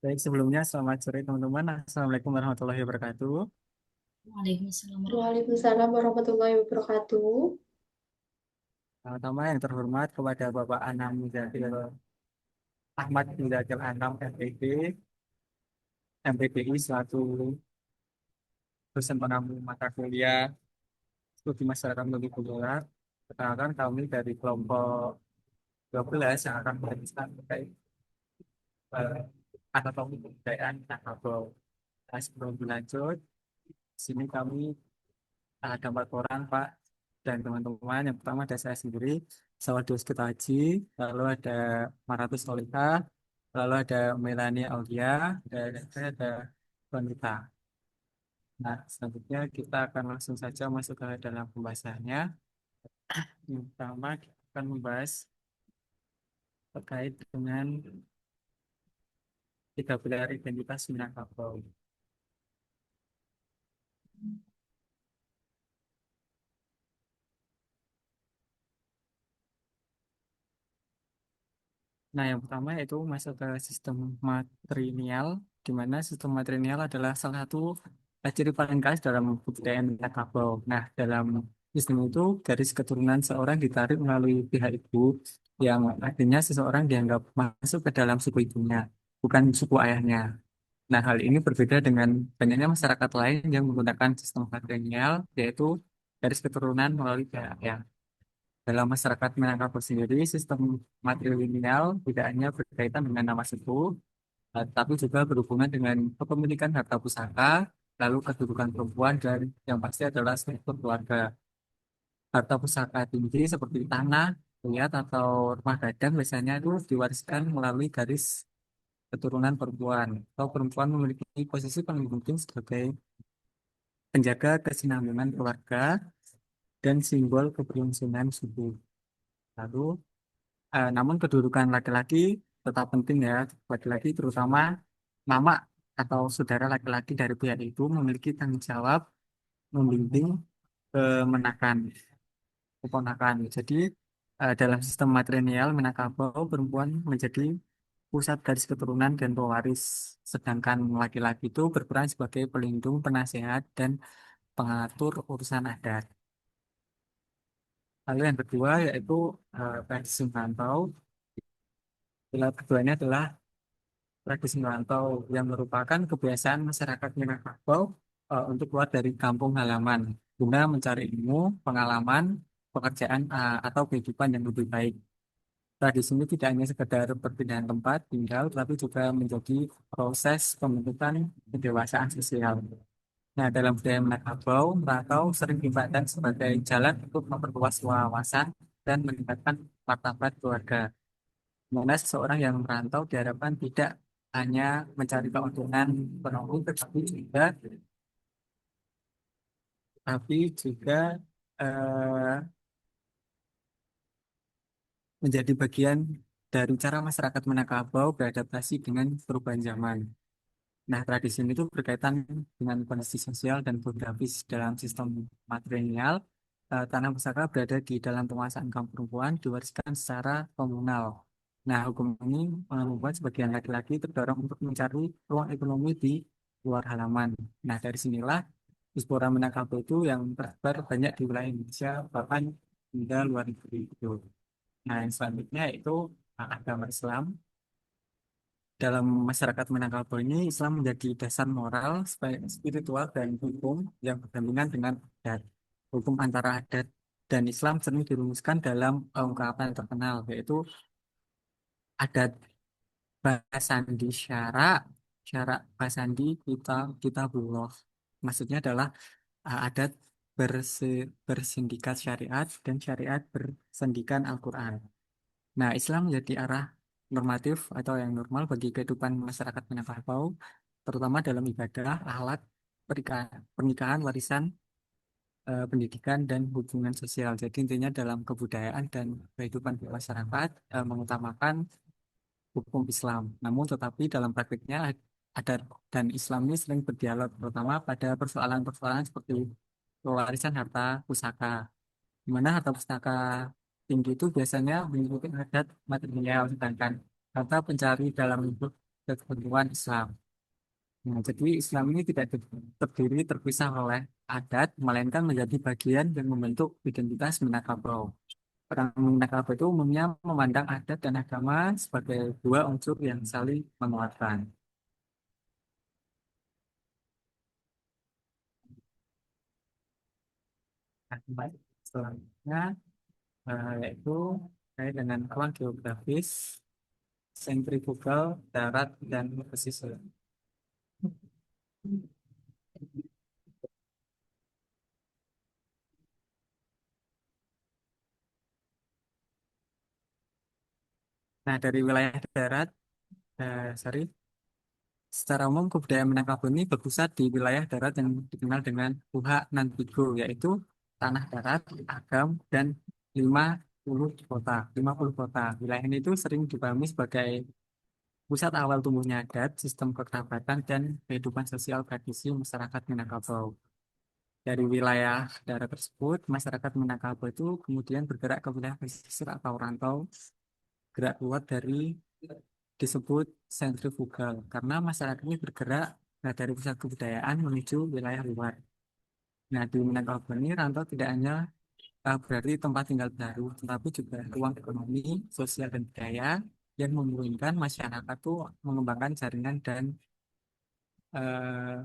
Baik, sebelumnya selamat sore teman-teman. Assalamualaikum warahmatullahi wabarakatuh. Waalaikumsalam warahmatullahi wabarakatuh. Pertama yang terhormat kepada Bapak Anam Muzakir Ahmad Muzakir Anam MPP, MPPI selaku dosen pengampu mata kuliah studi masyarakat multikultural. Perkenalkan kami dari kelompok 12 yang akan berbincang terkait eh, anatomi kebudayaan Minangkabau. Nah, sebelum berlanjut, di sini kami ada 4 orang, Pak, dan teman-teman. Yang pertama ada saya sendiri, Sawadus Ketaji, lalu ada Maratus Solika, lalu ada Melanie Aulia, dan saya ada Wanita. Nah, selanjutnya kita akan langsung saja masuk ke dalam pembahasannya. Yang pertama kita akan membahas terkait dengan 13 identitas Minangkabau. Nah, yang pertama yaitu masuk ke sistem matrilineal, di mana sistem matrilineal adalah salah satu ciri paling khas dalam kebudayaan Minangkabau. Nah, dalam sistem itu garis keturunan seorang ditarik melalui pihak ibu, yang artinya seseorang dianggap masuk ke dalam suku ibunya, bukan suku ayahnya. Nah, hal ini berbeda dengan banyaknya masyarakat lain yang menggunakan sistem matrilineal, yaitu garis keturunan melalui pihak ayah. Dalam masyarakat Minangkabau sendiri, sistem matrilineal tidak hanya berkaitan dengan nama suku, tapi juga berhubungan dengan kepemilikan harta pusaka, lalu kedudukan perempuan, dan yang pasti adalah struktur keluarga. Harta pusaka tinggi seperti tanah, lihat atau rumah gadang biasanya itu diwariskan melalui garis keturunan perempuan, atau perempuan memiliki posisi paling penting sebagai penjaga kesinambungan keluarga dan simbol keberlangsungan suku. Lalu, namun kedudukan laki-laki tetap penting ya. Laki-laki terutama mama atau saudara laki-laki dari pihak itu memiliki tanggung jawab membimbing kemenakan, keponakan. Jadi dalam sistem matrilineal Minangkabau perempuan menjadi pusat garis keturunan dan pewaris, sedangkan laki-laki itu berperan sebagai pelindung, penasehat, dan pengatur urusan adat. Lalu yang kedua yaitu tradisi merantau. Keduanya adalah tradisi merantau yang merupakan kebiasaan masyarakat Minangkabau untuk keluar dari kampung halaman guna mencari ilmu, pengalaman, pekerjaan atau kehidupan yang lebih baik. Tradisi ini tidak hanya sekedar perpindahan tempat tinggal, tapi juga menjadi proses pembentukan kedewasaan sosial. Nah, dalam budaya Minangkabau, merantau sering dipandang sebagai jalan untuk memperluas wawasan dan meningkatkan martabat keluarga. Mana seseorang yang merantau diharapkan tidak hanya mencari keuntungan ekonomi, tapi juga menjadi bagian dari cara masyarakat Minangkabau beradaptasi dengan perubahan zaman. Nah, tradisi ini tuh berkaitan dengan kondisi sosial dan geografis dalam sistem matrilineal. Tanah pusaka berada di dalam penguasaan kaum perempuan diwariskan secara komunal. Nah, hukum ini membuat sebagian laki-laki terdorong untuk mencari ruang ekonomi di luar halaman. Nah, dari sinilah diaspora Minangkabau itu yang tersebar banyak di wilayah Indonesia, bahkan hingga luar negeri itu. Nah, yang selanjutnya itu agama Islam. Dalam masyarakat Minangkabau ini, Islam menjadi dasar moral, spiritual, dan hukum yang berdampingan dengan adat. Hukum antara adat dan Islam sering dirumuskan dalam ungkapan terkenal, yaitu adat Basandi Syara, Syara Basandi Kitabullah. Maksudnya adalah adat bersindikat syariat dan syariat bersendikan Al-Quran. Nah, Islam menjadi arah normatif atau yang normal bagi kehidupan masyarakat Minangkabau, terutama dalam ibadah, akhlak, pernikahan, warisan, pendidikan, dan hubungan sosial. Jadi intinya dalam kebudayaan dan kehidupan masyarakat mengutamakan hukum Islam. Namun tetapi dalam praktiknya adat dan Islam ini sering berdialog, terutama pada persoalan-persoalan seperti pewarisan harta pusaka, di mana harta pustaka tinggi itu biasanya mengikuti adat matrilineal, sedangkan harta pencari dalam hidup ketentuan Islam. Nah, jadi Islam ini tidak terdiri terpisah oleh adat, melainkan menjadi bagian yang membentuk identitas Minangkabau. Orang Minangkabau itu umumnya memandang adat dan agama sebagai dua unsur yang saling menguatkan. Nah, baik. Selanjutnya yaitu terkait dengan ruang geografis, sentrifugal, darat, dan pesisir. Nah, dari wilayah darat, sorry, secara umum kebudayaan Minangkabau ini berpusat di wilayah darat yang dikenal dengan Puhak Nantigo, yaitu tanah darat, agam, dan 50 kota. 50 kota. Wilayah ini itu sering dipahami sebagai pusat awal tumbuhnya adat, sistem kekerabatan, dan kehidupan sosial tradisi masyarakat Minangkabau. Dari wilayah darat tersebut, masyarakat Minangkabau itu kemudian bergerak ke wilayah pesisir atau rantau, gerak keluar dari disebut sentrifugal karena masyarakat ini bergerak dari pusat kebudayaan menuju wilayah luar. Nah, di Minangkabau ini rantau tidak hanya berarti tempat tinggal baru, tetapi juga ruang ekonomi, sosial, dan budaya yang memungkinkan masyarakat tuh mengembangkan jaringan dan eh,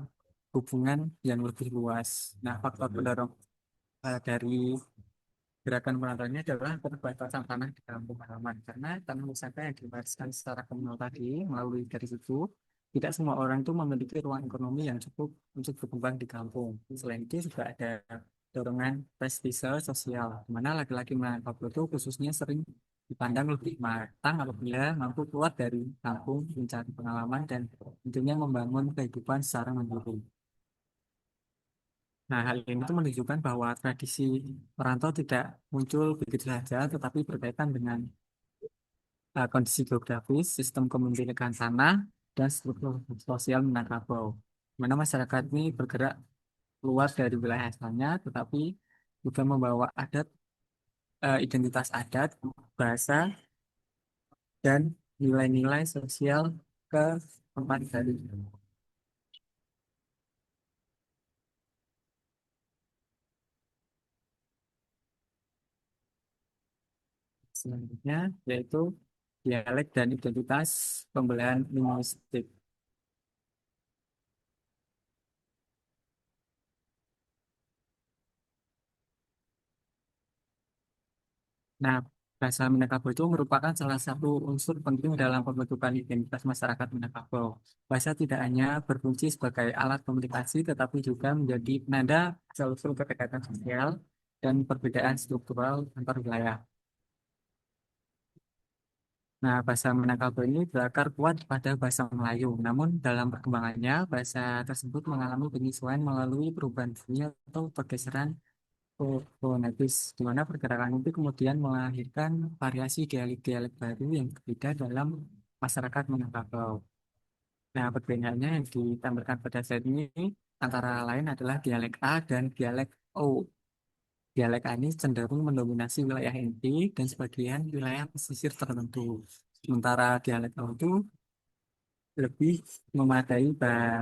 hubungan yang lebih luas. Nah, faktor pendorong dari gerakan penonton ini adalah keterbatasan tanah di kampung halaman karena tanah wisata yang diwariskan secara komunal tadi melalui dari situ tidak semua orang itu memiliki ruang ekonomi yang cukup untuk berkembang di kampung. Selain itu juga ada dorongan prestise sosial, di mana laki-laki Minangkabau itu khususnya sering dipandang lebih matang apabila mampu keluar dari kampung mencari pengalaman dan tentunya membangun kehidupan secara mandiri. Nah, hal ini tuh menunjukkan bahwa tradisi merantau tidak muncul begitu saja, tetapi berkaitan dengan kondisi geografis, sistem kepemilikan tanah, dan struktur sosial Minangkabau. Di mana masyarakat ini bergerak luas dari wilayah asalnya, tetapi juga membawa adat, identitas adat, bahasa, dan nilai-nilai sosial ke tempat baru. Selanjutnya, yaitu dialek dan identitas pembelahan linguistik. Nah, bahasa Minangkabau itu merupakan salah satu unsur penting dalam pembentukan identitas masyarakat Minangkabau. Bahasa tidak hanya berfungsi sebagai alat komunikasi, tetapi juga menjadi penanda asal-usul kedekatan sosial dan perbedaan struktural antar wilayah. Nah, bahasa Minangkabau ini berakar kuat pada bahasa Melayu. Namun, dalam perkembangannya, bahasa tersebut mengalami penyesuaian melalui perubahan bunyi atau pergeseran fonetis, di mana pergerakan itu kemudian melahirkan variasi dialek-dialek baru yang berbeda dalam masyarakat Minangkabau. Nah, perbedaannya yang ditampilkan pada slide ini antara lain adalah dialek A dan dialek O. Dialek A ini cenderung mendominasi wilayah inti dan sebagian wilayah pesisir tertentu. Sementara dialek O itu lebih memadai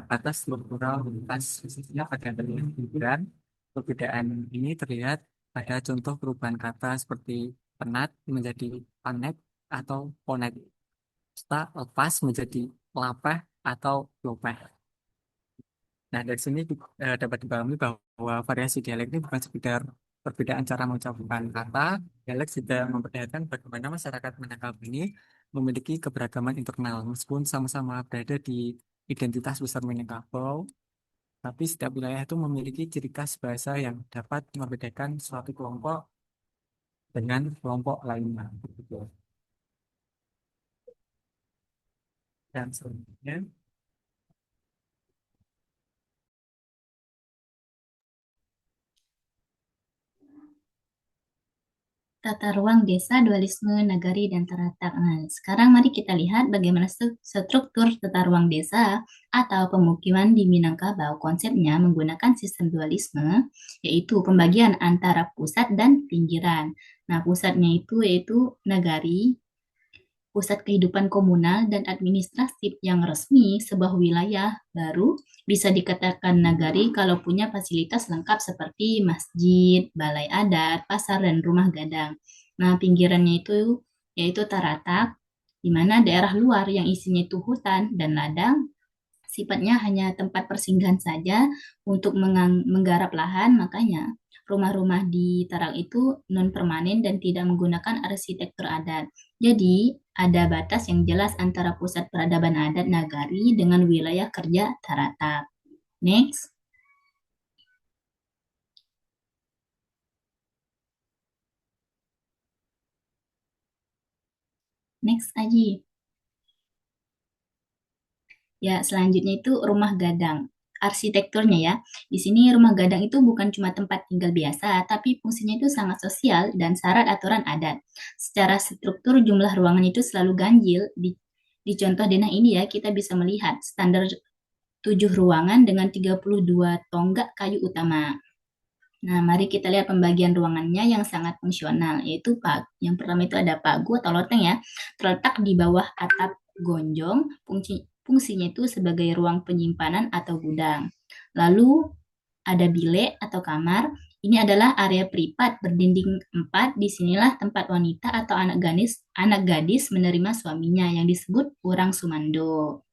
batas struktural lintas khususnya pada daerah hiburan. Perbedaan ini terlihat pada contoh perubahan kata seperti penat menjadi panet atau ponet, serta lepas menjadi lapeh atau lopeh. Nah, dari sini dapat dipahami bahwa variasi dialek ini bukan sekedar perbedaan cara mengucapkan kata, dialek juga memperlihatkan bagaimana masyarakat Minangkabau ini memiliki keberagaman internal, meskipun sama-sama berada di identitas besar Minangkabau, tapi setiap wilayah itu memiliki ciri khas bahasa yang dapat membedakan suatu kelompok dengan kelompok lainnya. Begitu. Dan selanjutnya, Tata ruang desa, dualisme, nagari, dan teratak. Nah, sekarang mari kita lihat bagaimana struktur tata ruang desa atau pemukiman di Minangkabau. Konsepnya menggunakan sistem dualisme, yaitu pembagian antara pusat dan pinggiran. Nah, pusatnya itu yaitu nagari, pusat kehidupan komunal dan administratif yang resmi. Sebuah wilayah baru bisa dikatakan nagari kalau punya fasilitas lengkap seperti masjid, balai adat, pasar, dan rumah gadang. Nah, pinggirannya itu yaitu taratak, di mana daerah luar yang isinya itu hutan dan ladang sifatnya hanya tempat persinggahan saja untuk menggarap lahan, makanya rumah-rumah di Tarang itu non permanen dan tidak menggunakan arsitektur adat. Jadi, ada batas yang jelas antara pusat peradaban adat Nagari dengan wilayah kerja Taratak. Next, next Aji. Ya, selanjutnya itu rumah gadang. Arsitekturnya ya. Di sini rumah gadang itu bukan cuma tempat tinggal biasa, tapi fungsinya itu sangat sosial dan syarat aturan adat. Secara struktur jumlah ruangan itu selalu ganjil. Di contoh denah ini ya, kita bisa melihat standar 7 ruangan dengan 32 tonggak kayu utama. Nah, mari kita lihat pembagian ruangannya yang sangat fungsional, yaitu yang pertama itu ada pagu atau loteng ya, terletak di bawah atap gonjong, fungsinya itu sebagai ruang penyimpanan atau gudang. Lalu ada bilik atau kamar, ini adalah area privat berdinding 4, disinilah tempat wanita atau anak gadis menerima suaminya yang disebut urang sumando.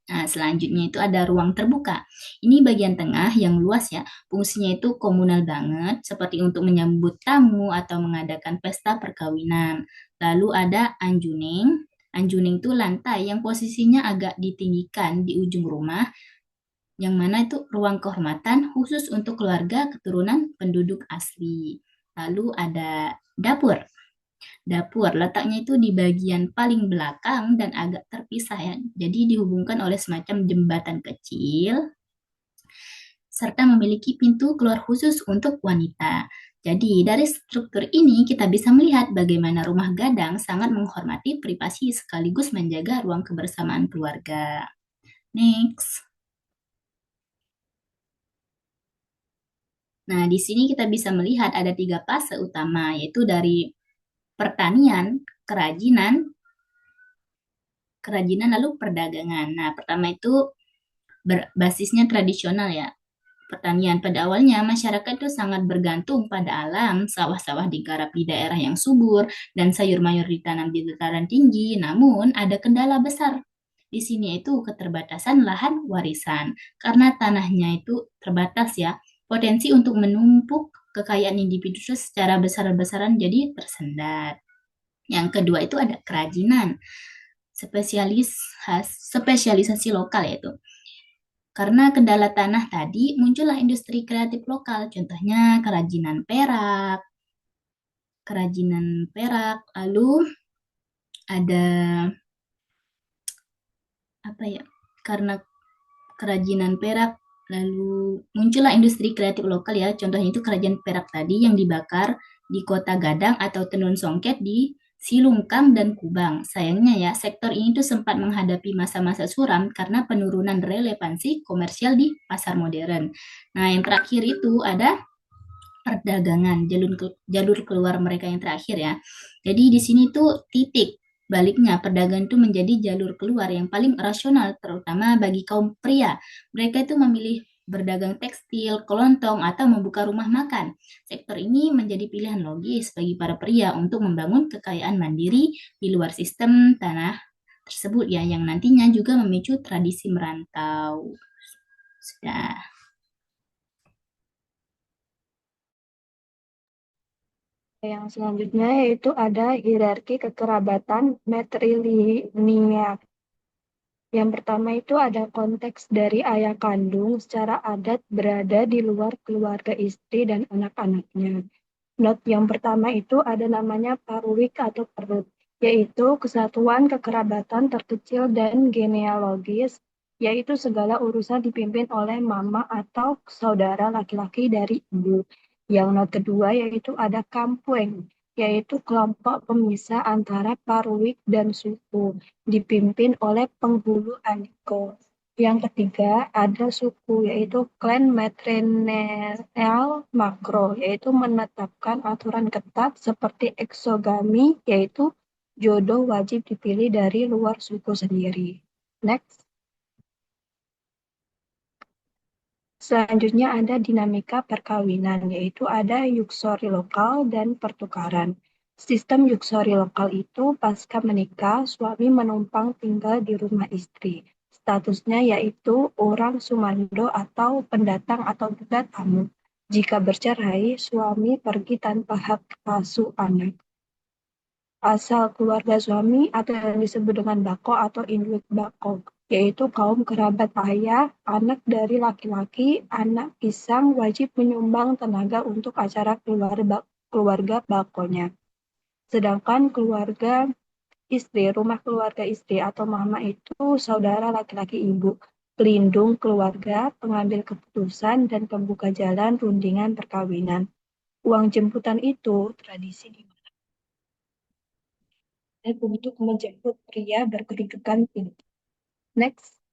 Nah, selanjutnya itu ada ruang terbuka. Ini bagian tengah yang luas ya. Fungsinya itu komunal banget, seperti untuk menyambut tamu atau mengadakan pesta perkawinan. Lalu ada anjuning. Anjuning itu lantai yang posisinya agak ditinggikan di ujung rumah, yang mana itu ruang kehormatan khusus untuk keluarga keturunan penduduk asli. Lalu ada dapur. Dapur letaknya itu di bagian paling belakang dan agak terpisah ya. Jadi dihubungkan oleh semacam jembatan kecil serta memiliki pintu keluar khusus untuk wanita. Jadi dari struktur ini kita bisa melihat bagaimana rumah gadang sangat menghormati privasi sekaligus menjaga ruang kebersamaan keluarga. Next. Nah, di sini kita bisa melihat ada 3 fase utama, yaitu dari pertanian, kerajinan lalu perdagangan. Nah, pertama itu basisnya tradisional ya. Pertanian pada awalnya masyarakat itu sangat bergantung pada alam, sawah-sawah digarap di daerah yang subur dan sayur mayur ditanam di dataran tinggi. Namun ada kendala besar. Di sini itu keterbatasan lahan warisan karena tanahnya itu terbatas ya. Potensi untuk menumpuk kekayaan individu secara besar-besaran jadi tersendat. Yang kedua itu ada kerajinan, spesialisasi lokal yaitu. Karena kendala tanah tadi, muncullah industri kreatif lokal, contohnya kerajinan perak, lalu ada apa ya? Karena kerajinan perak, lalu muncullah industri kreatif lokal ya, contohnya itu kerajinan perak tadi yang dibakar di Kota Gadang atau Tenun Songket di Silungkang dan Kubang. Sayangnya ya, sektor ini tuh sempat menghadapi masa-masa suram karena penurunan relevansi komersial di pasar modern. Nah, yang terakhir itu ada perdagangan, jalur keluar mereka yang terakhir ya. Jadi di sini tuh titik baliknya perdagangan itu menjadi jalur keluar yang paling rasional terutama bagi kaum pria. Mereka itu memilih berdagang tekstil, kelontong, atau membuka rumah makan. Sektor ini menjadi pilihan logis bagi para pria untuk membangun kekayaan mandiri di luar sistem tanah tersebut ya, yang nantinya juga memicu tradisi merantau. Sudah. Yang selanjutnya yaitu ada hierarki kekerabatan matrilineal. Yang pertama itu ada konteks dari ayah kandung secara adat berada di luar keluarga istri dan anak-anaknya. Not yang pertama itu ada namanya paruwik atau perut, yaitu kesatuan kekerabatan terkecil dan genealogis, yaitu segala urusan dipimpin oleh mama atau saudara laki-laki dari ibu. Yang not kedua yaitu ada kampueng, yaitu kelompok pemisah antara paruwik dan suku, dipimpin oleh penghulu Aniko. Yang ketiga ada suku, yaitu klan matrilineal makro, yaitu menetapkan aturan ketat seperti eksogami, yaitu jodoh wajib dipilih dari luar suku sendiri. Next. Selanjutnya ada dinamika perkawinan, yaitu ada yuksori lokal dan pertukaran. Sistem yuksori lokal itu pasca menikah, suami menumpang tinggal di rumah istri. Statusnya yaitu orang sumando atau pendatang atau juga tamu. Jika bercerai, suami pergi tanpa hak asuh anak. Asal keluarga suami atau yang disebut dengan bako atau induik bako, yaitu kaum kerabat ayah, anak dari laki-laki, anak pisang wajib menyumbang tenaga untuk acara keluarga bakonya. Sedangkan keluarga istri, rumah keluarga istri atau mama itu saudara laki-laki ibu, pelindung keluarga, pengambil keputusan, dan pembuka jalan rundingan perkawinan. Uang jemputan itu tradisi di untuk menjemput pria berkedudukan tinggi. Next.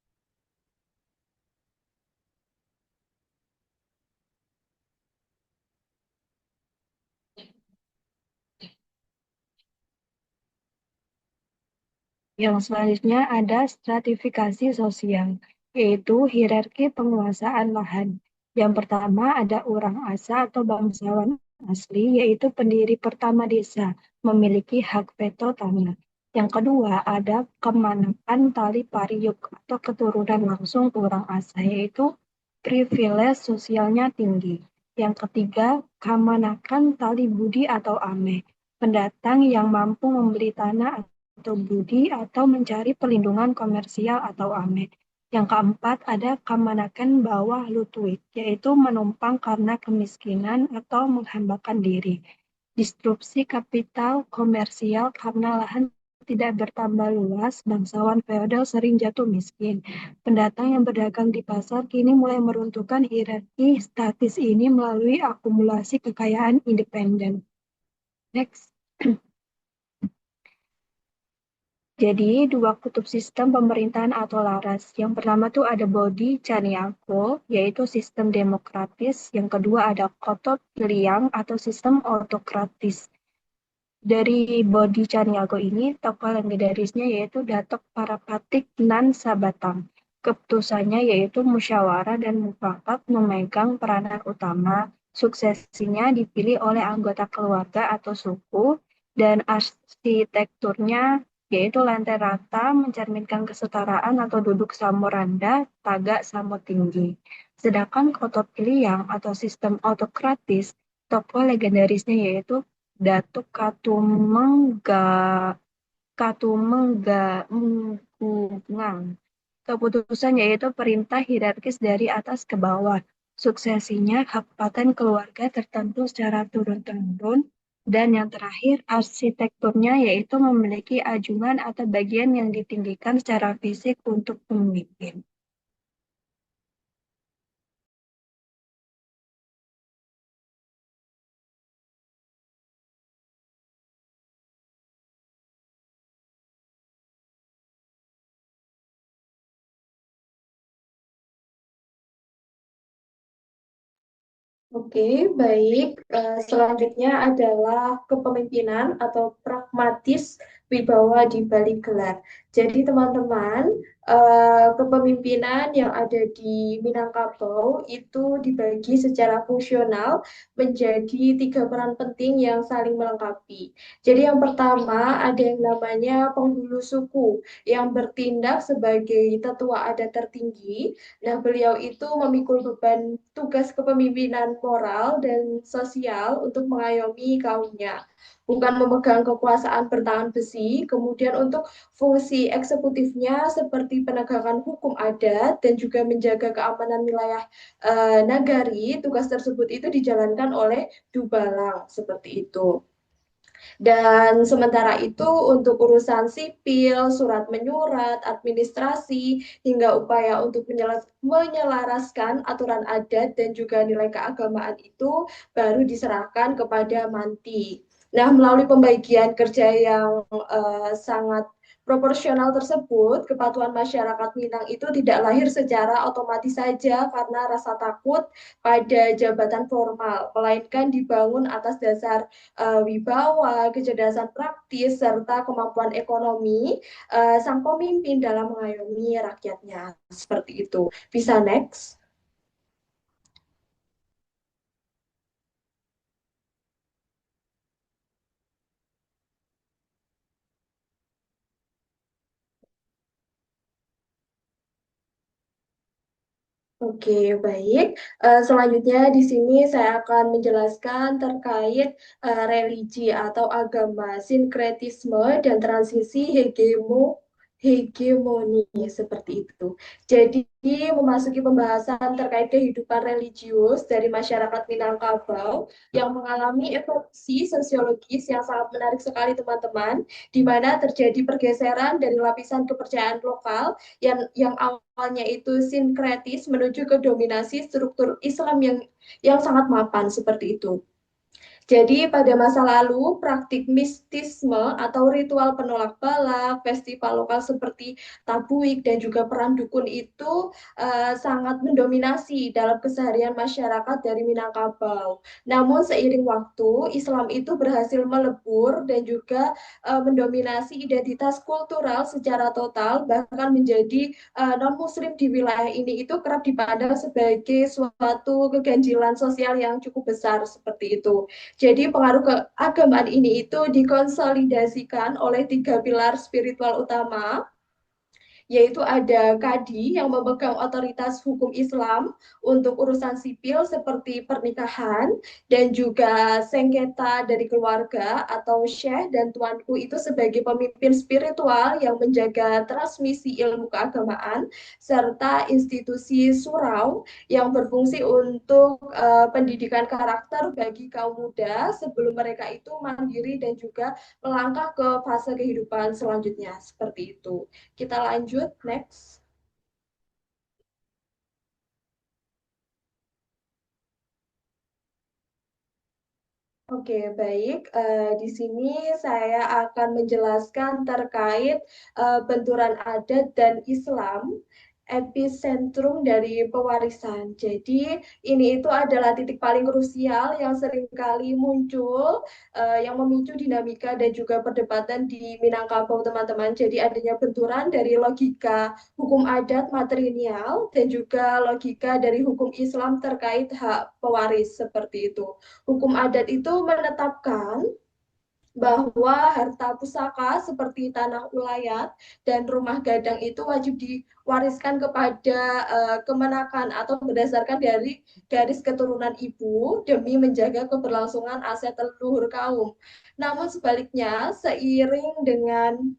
Yang selanjutnya ada stratifikasi sosial, yaitu hierarki penguasaan lahan. Yang pertama ada orang asa atau bangsawan asli, yaitu pendiri pertama desa, memiliki hak veto tanah. Yang kedua ada kemanakan tali pariuk atau keturunan langsung orang asa, yaitu privilege sosialnya tinggi. Yang ketiga, kamanakan tali budi atau ame, pendatang yang mampu membeli tanah atau budi atau mencari perlindungan komersial atau ame. Yang keempat ada kamanakan bawah lutuit, yaitu menumpang karena kemiskinan atau menghambakan diri. Disrupsi kapital komersial karena lahan tidak bertambah luas, bangsawan feodal sering jatuh miskin. Pendatang yang berdagang di pasar kini mulai meruntuhkan hierarki status ini melalui akumulasi kekayaan independen. Next. Jadi, dua kutub sistem pemerintahan atau laras. Yang pertama tuh ada Bodi Caniago, yaitu sistem demokratis. Yang kedua ada Kotop Liang atau sistem autokratis. Dari Bodi Caniago ini, tokoh legendarisnya yaitu Datuk Parapatik Nan Sabatang. Keputusannya yaitu musyawarah dan mufakat memegang peranan utama. Suksesinya dipilih oleh anggota keluarga atau suku, dan arsitekturnya yaitu lantai rata mencerminkan kesetaraan atau duduk samo rendah, tagak samo tinggi. Sedangkan Kotop Liang atau sistem autokratis, tokoh legendarisnya yaitu Datuk Katumenggungang. Keputusan yaitu perintah hierarkis dari atas ke bawah. Suksesinya hak paten keluarga tertentu secara turun-temurun. Dan yang terakhir, arsitekturnya yaitu memiliki ajungan atau bagian yang ditinggikan secara fisik untuk pemimpin. Oke, baik. Selanjutnya adalah kepemimpinan atau pragmatis wibawa di balik gelar. Jadi teman-teman, kepemimpinan yang ada di Minangkabau itu dibagi secara fungsional menjadi tiga peran penting yang saling melengkapi. Jadi yang pertama ada yang namanya penghulu suku yang bertindak sebagai tetua adat tertinggi. Nah, beliau itu memikul beban tugas kepemimpinan moral dan sosial untuk mengayomi kaumnya, bukan memegang kekuasaan bertangan besi. Kemudian untuk fungsi eksekutifnya seperti penegakan hukum adat dan juga menjaga keamanan wilayah nagari, tugas tersebut itu dijalankan oleh Dubalang seperti itu. Dan sementara itu untuk urusan sipil, surat menyurat, administrasi, hingga upaya untuk menyelaraskan aturan adat dan juga nilai keagamaan itu baru diserahkan kepada Manti. Nah, melalui pembagian kerja yang sangat Proporsional tersebut, kepatuhan masyarakat Minang itu tidak lahir secara otomatis saja karena rasa takut pada jabatan formal, melainkan dibangun atas dasar wibawa, kecerdasan praktis, serta kemampuan ekonomi sang pemimpin dalam mengayomi rakyatnya. Seperti itu. Bisa next? Oke, baik. Selanjutnya di sini saya akan menjelaskan terkait religi atau agama, sinkretisme, dan transisi hegemoni seperti itu. Jadi memasuki pembahasan terkait kehidupan religius dari masyarakat Minangkabau yang mengalami evolusi sosiologis yang sangat menarik sekali teman-teman, di mana terjadi pergeseran dari lapisan kepercayaan lokal yang awalnya itu sinkretis menuju ke dominasi struktur Islam yang sangat mapan seperti itu. Jadi pada masa lalu praktik mistisme atau ritual penolak bala, festival lokal seperti tabuik dan juga peran dukun itu sangat mendominasi dalam keseharian masyarakat dari Minangkabau. Namun seiring waktu Islam itu berhasil melebur dan juga mendominasi identitas kultural secara total, bahkan menjadi non-muslim di wilayah ini itu kerap dipandang sebagai suatu keganjilan sosial yang cukup besar seperti itu. Jadi pengaruh keagamaan ini itu dikonsolidasikan oleh tiga pilar spiritual utama, yaitu ada kadi yang memegang otoritas hukum Islam untuk urusan sipil seperti pernikahan dan juga sengketa dari keluarga atau syekh dan tuanku itu sebagai pemimpin spiritual yang menjaga transmisi ilmu keagamaan serta institusi surau yang berfungsi untuk pendidikan karakter bagi kaum muda sebelum mereka itu mandiri dan juga melangkah ke fase kehidupan selanjutnya seperti itu. Kita lanjut, next. Oke, baik. Di sini saya akan menjelaskan terkait benturan adat dan Islam, epicentrum dari pewarisan. Jadi, ini itu adalah titik paling krusial yang seringkali muncul, yang memicu dinamika dan juga perdebatan di Minangkabau, teman-teman. Jadi, adanya benturan dari logika hukum adat matrilineal dan juga logika dari hukum Islam terkait hak pewaris seperti itu. Hukum adat itu menetapkan bahwa harta pusaka seperti tanah ulayat dan rumah gadang itu wajib diwariskan kepada kemenakan atau berdasarkan dari garis keturunan ibu demi menjaga keberlangsungan aset leluhur kaum. Namun sebaliknya, seiring dengan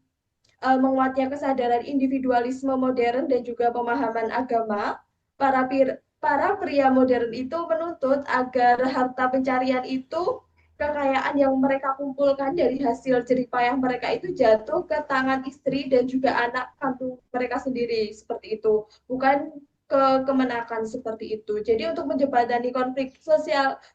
menguatnya kesadaran individualisme modern dan juga pemahaman agama, para pria modern itu menuntut agar harta pencarian itu kekayaan yang mereka kumpulkan dari hasil jeripayah mereka itu jatuh ke tangan istri dan juga anak kandung mereka sendiri seperti itu, bukan ke kemenakan seperti itu. Jadi untuk menjembatani konflik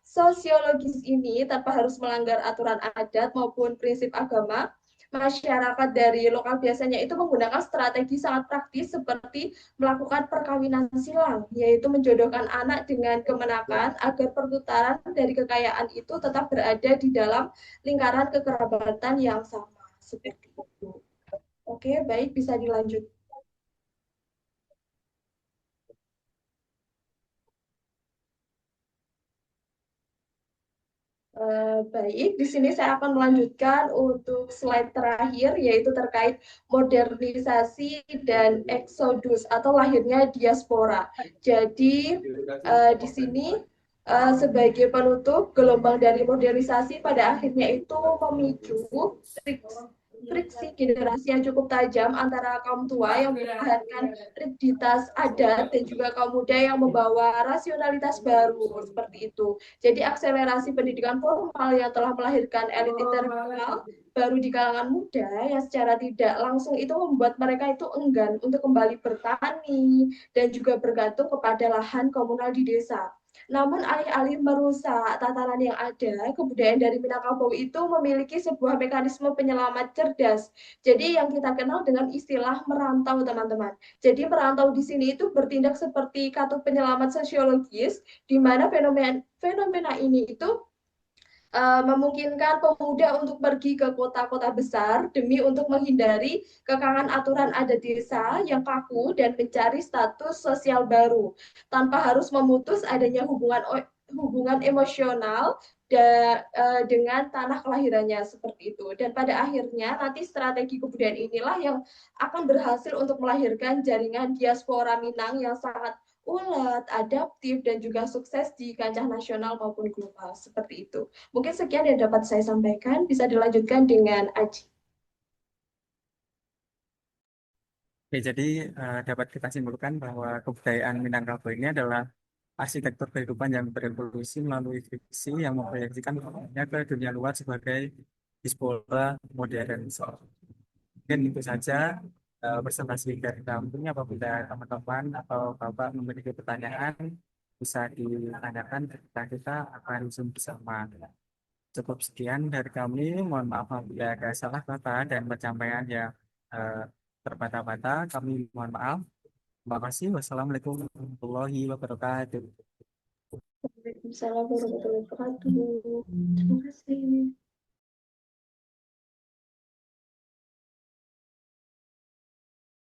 sosiologis ini tanpa harus melanggar aturan adat maupun prinsip agama, masyarakat dari lokal biasanya itu menggunakan strategi sangat praktis seperti melakukan perkawinan silang, yaitu menjodohkan anak dengan kemenakan agar perputaran dari kekayaan itu tetap berada di dalam lingkaran kekerabatan yang sama. Seperti itu. Oke, baik, bisa dilanjut. Baik, di sini saya akan melanjutkan untuk slide terakhir, yaitu terkait modernisasi dan eksodus atau lahirnya diaspora. Jadi, di sini sebagai penutup, gelombang dari modernisasi pada akhirnya itu memicu friksi generasi yang cukup tajam antara kaum tua yang mempertahankan rigiditas adat dan juga kaum muda yang membawa rasionalitas baru seperti itu. Jadi akselerasi pendidikan formal yang telah melahirkan elit intelektual baru di kalangan muda yang secara tidak langsung itu membuat mereka itu enggan untuk kembali bertani dan juga bergantung kepada lahan komunal di desa. Namun alih-alih merusak tatanan yang ada, kebudayaan dari Minangkabau itu memiliki sebuah mekanisme penyelamat cerdas. Jadi yang kita kenal dengan istilah merantau, teman-teman. Jadi merantau di sini itu bertindak seperti katup penyelamat sosiologis, di mana fenomena ini itu memungkinkan pemuda untuk pergi ke kota-kota besar demi untuk menghindari kekangan aturan adat desa yang kaku dan mencari status sosial baru tanpa harus memutus adanya hubungan emosional dengan tanah kelahirannya seperti itu. Dan pada akhirnya nanti strategi kebudayaan inilah yang akan berhasil untuk melahirkan jaringan diaspora Minang yang sangat ulet, adaptif, dan juga sukses di kancah nasional maupun global. Seperti itu. Mungkin sekian yang dapat saya sampaikan. Bisa dilanjutkan dengan Aji. Oke, jadi dapat kita simpulkan bahwa kebudayaan Minangkabau ini adalah arsitektur kehidupan yang berevolusi melalui fiksi yang memproyeksikan ke dunia luar sebagai diaspora modern. Mungkin itu saja presentasi dari kami. Apabila teman-teman atau Bapak memiliki pertanyaan, bisa ditanyakan ketika kita akan Zoom bersama. Cukup sekian dari kami. Mohon maaf apabila ada salah kata dan pencapaian yang eh, terbata-bata. Kami mohon maaf. Terima kasih. Wassalamualaikum warahmatullahi wabarakatuh. Waalaikumsalam warahmatullahi wabarakatuh. Terima kasih.